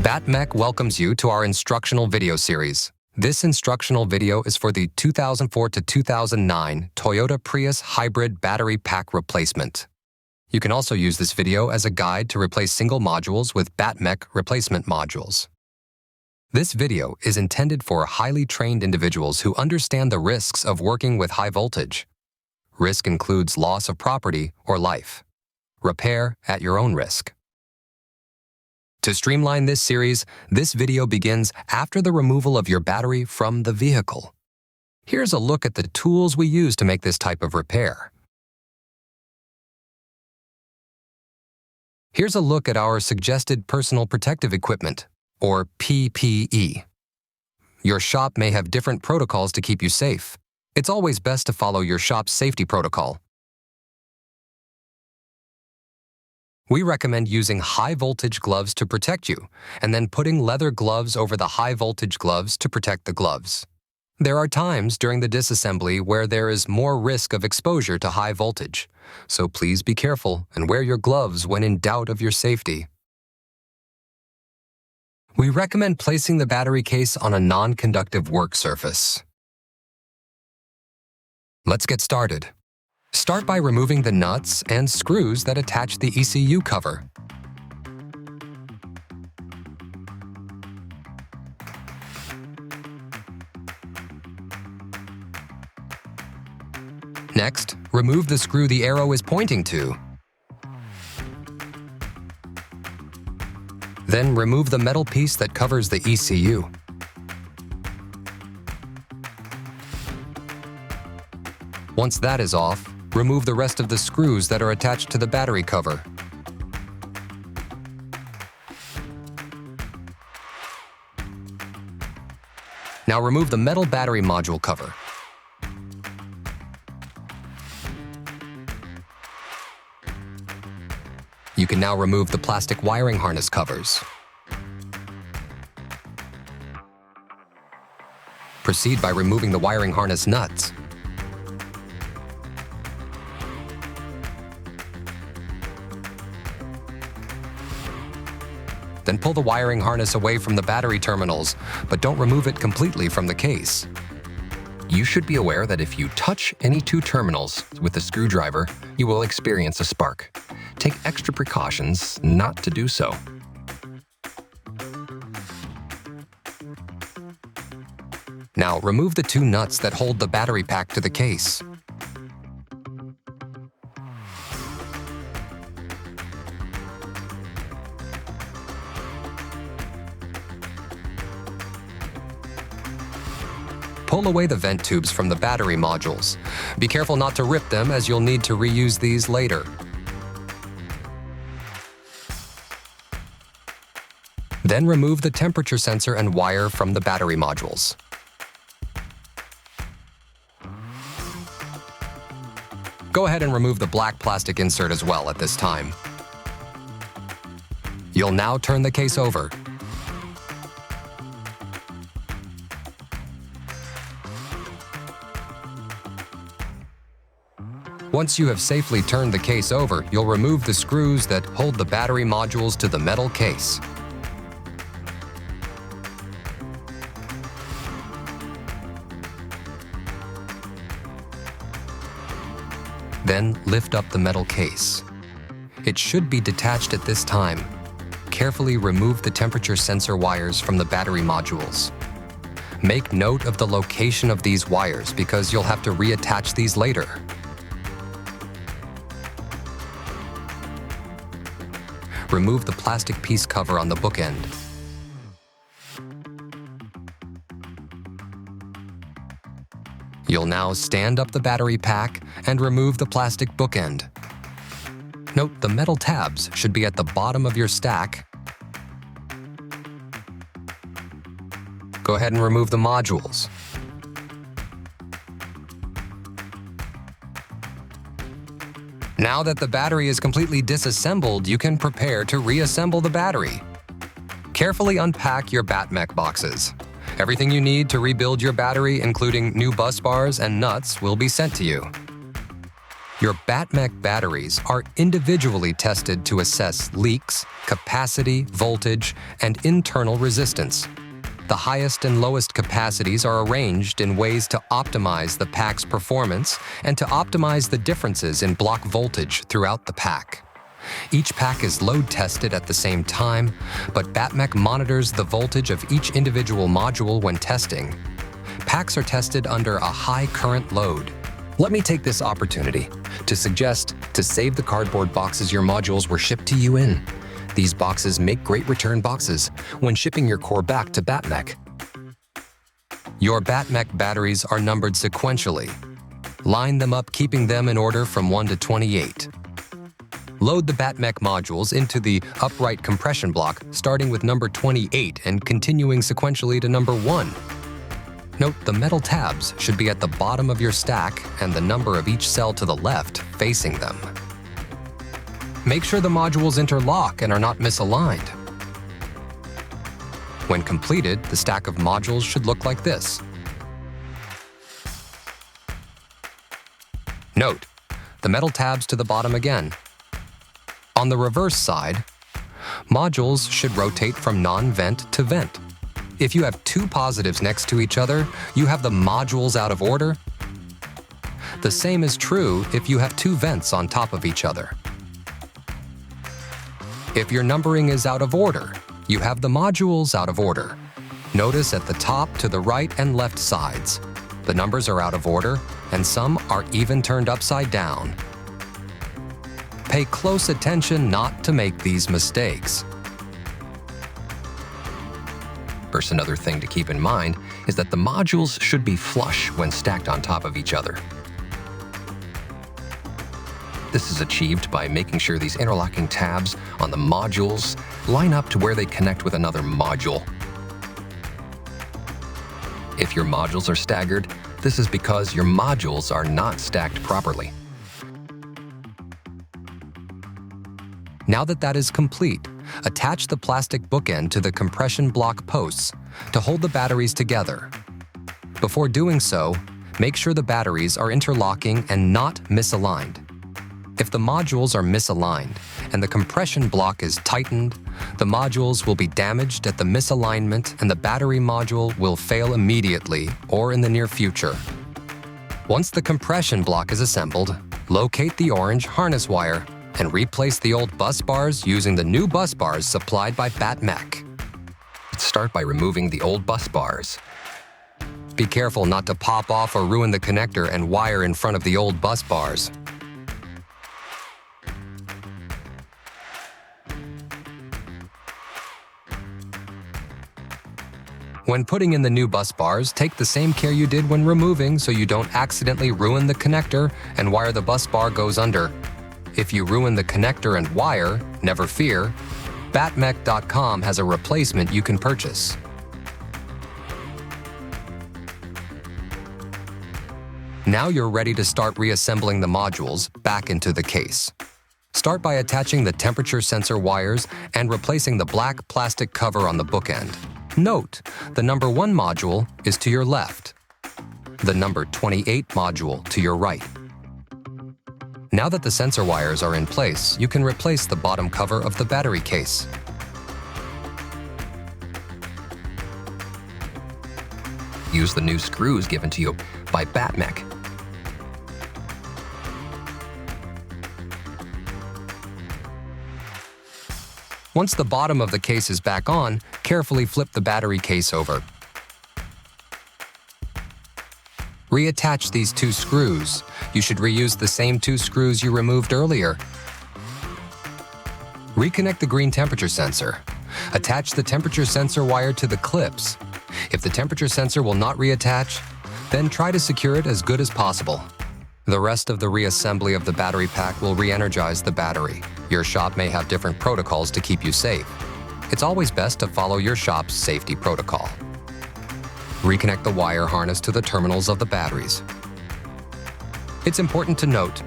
BattMech welcomes you to our instructional video series. This instructional video is for the 2004 to 2009 Toyota Prius hybrid battery pack replacement. You can also use this video as a guide to replace single modules with BattMech replacement modules. This video is intended for highly trained individuals who understand the risks of working with high voltage. Risk includes loss of property or life. Repair at your own risk. To streamline this series, this video begins after the removal of your battery from the vehicle. Here's a look at the tools we use to make this type of repair. Here's a look at our suggested personal protective equipment, or PPE. Your shop may have different protocols to keep you safe. It's always best to follow your shop's safety protocol. We recommend using high-voltage gloves to protect you, and then putting leather gloves over the high-voltage gloves to protect the gloves. There are times during the disassembly where there is more risk of exposure to high voltage, so please be careful and wear your gloves when in doubt of your safety. We recommend placing the battery case on a non-conductive work surface. Let's get started. Start by removing the nuts and screws that attach the ECU cover. Next, remove the screw the arrow is pointing to. Then remove the metal piece that covers the ECU. Once that is off, remove the rest of the screws that are attached to the battery cover. Now remove the metal battery module cover. You can now remove the plastic wiring harness covers. Proceed by removing the wiring harness nuts. Then pull the wiring harness away from the battery terminals, but don't remove it completely from the case. You should be aware that if you touch any two terminals with a screwdriver, you will experience a spark. Take extra precautions not to do so. Now remove the two nuts that hold the battery pack to the case. Pull away the vent tubes from the battery modules. Be careful not to rip them, as you'll need to reuse these later. Then remove the temperature sensor and wire from the battery modules. Go ahead and remove the black plastic insert as well at this time. You'll now turn the case over. Once you have safely turned the case over, you'll remove the screws that hold the battery modules to the metal case. Then lift up the metal case. It should be detached at this time. Carefully remove the temperature sensor wires from the battery modules. Make note of the location of these wires because you'll have to reattach these later. Remove the plastic piece cover on the bookend. You'll now stand up the battery pack and remove the plastic bookend. Note the metal tabs should be at the bottom of your stack. Go ahead and remove the modules. Now that the battery is completely disassembled, you can prepare to reassemble the battery. Carefully unpack your BattMech boxes. Everything you need to rebuild your battery, including new bus bars and nuts, will be sent to you. Your BattMech batteries are individually tested to assess leaks, capacity, voltage, and internal resistance. The highest and lowest capacities are arranged in ways to optimize the pack's performance and to optimize the differences in block voltage throughout the pack. Each pack is load tested at the same time, but BattMech monitors the voltage of each individual module when testing. Packs are tested under a high current load. Let me take this opportunity to suggest to save the cardboard boxes your modules were shipped to you in. These boxes make great return boxes when shipping your core back to BattMech. Your BattMech batteries are numbered sequentially. Line them up, keeping them in order from 1 to 28. Load the BattMech modules into the upright compression block, starting with number 28 and continuing sequentially to number 1. Note the metal tabs should be at the bottom of your stack and the number of each cell to the left facing them. Make sure the modules interlock and are not misaligned. When completed, the stack of modules should look like this. Note the metal tabs to the bottom again. On the reverse side, modules should rotate from non-vent to vent. If you have two positives next to each other, you have the modules out of order. The same is true if you have two vents on top of each other. If your numbering is out of order, you have the modules out of order. Notice at the top to the right and left sides. The numbers are out of order, and some are even turned upside down. Pay close attention not to make these mistakes. First, another thing to keep in mind is that the modules should be flush when stacked on top of each other. This is achieved by making sure these interlocking tabs on the modules line up to where they connect with another module. If your modules are staggered, this is because your modules are not stacked properly. Now that is complete, attach the plastic bookend to the compression block posts to hold the batteries together. Before doing so, make sure the batteries are interlocking and not misaligned. If the modules are misaligned and the compression block is tightened, the modules will be damaged at the misalignment and the battery module will fail immediately or in the near future. Once the compression block is assembled, locate the orange harness wire and replace the old bus bars using the new bus bars supplied by BattMech. Let's start by removing the old bus bars. Be careful not to pop off or ruin the connector and wire in front of the old bus bars. When putting in the new bus bars, take the same care you did when removing so you don't accidentally ruin the connector and wire the bus bar goes under. If you ruin the connector and wire, never fear, BattMech.com has a replacement you can purchase. Now you're ready to start reassembling the modules back into the case. Start by attaching the temperature sensor wires and replacing the black plastic cover on the bookend. Note, the number 1 module is to your left, the number 28 module to your right. Now that the sensor wires are in place, you can replace the bottom cover of the battery case. Use the new screws given to you by BattMech. Once the bottom of the case is back on, carefully flip the battery case over. Reattach these 2 screws. You should reuse the same 2 screws you removed earlier. Reconnect the green temperature sensor. Attach the temperature sensor wire to the clips. If the temperature sensor will not reattach, then try to secure it as good as possible. The rest of the reassembly of the battery pack will re-energize the battery. Your shop may have different protocols to keep you safe. It's always best to follow your shop's safety protocol. Reconnect the wire harness to the terminals of the batteries. It's important to note,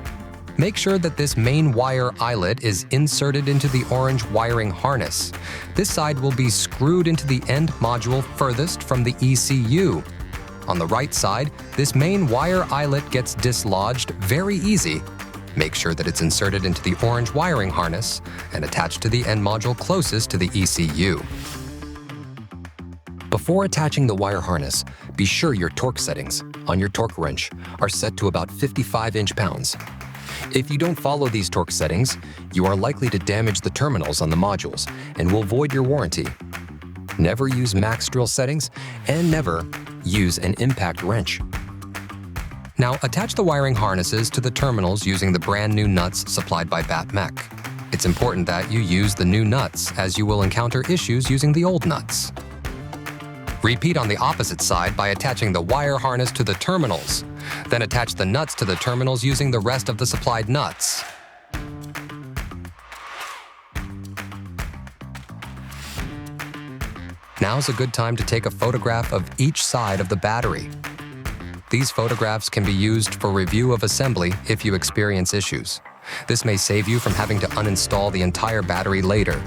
Make sure that this main wire eyelet is inserted into the orange wiring harness. This side will be screwed into the end module furthest from the ECU. On the right side, this main wire eyelet gets dislodged very easy. Make sure that it's inserted into the orange wiring harness and attached to the end module closest to the ECU. Before attaching the wire harness, be sure your torque settings on your torque wrench are set to about 55 inch-pounds. If you don't follow these torque settings, you are likely to damage the terminals on the modules and will void your warranty. Never use max drill settings and never use an impact wrench. Now attach the wiring harnesses to the terminals using the brand new nuts supplied by BattMech. It's important that you use the new nuts as you will encounter issues using the old nuts. Repeat on the opposite side by attaching the wire harness to the terminals. Then attach the nuts to the terminals using the rest of the supplied nuts. Now's a good time to take a photograph of each side of the battery. These photographs can be used for review of assembly if you experience issues. This may save you from having to uninstall the entire battery later.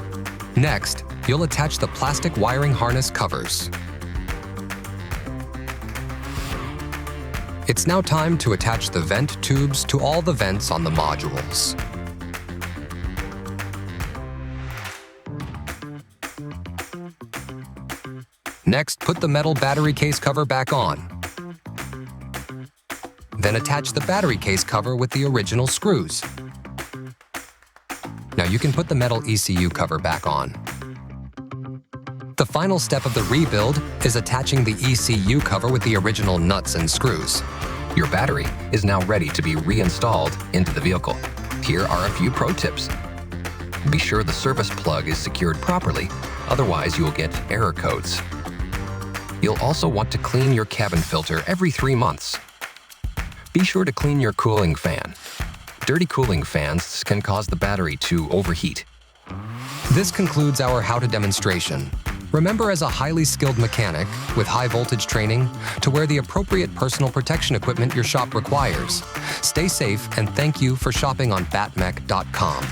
Next, you'll attach the plastic wiring harness covers. It's now time to attach the vent tubes to all the vents on the modules. Next, put the metal battery case cover back on. Then attach the battery case cover with the original screws. Now you can put the metal ECU cover back on. The final step of the rebuild is attaching the ECU cover with the original nuts and screws. Your battery is now ready to be reinstalled into the vehicle. Here are a few pro tips. Be sure the service plug is secured properly, otherwise you will get error codes. You'll also want to clean your cabin filter every 3 months. Be sure to clean your cooling fan. Dirty cooling fans can cause the battery to overheat. This concludes our how-to demonstration. Remember, as a highly skilled mechanic with high voltage training, to wear the appropriate personal protection equipment your shop requires. Stay safe, and thank you for shopping on BattMech.com.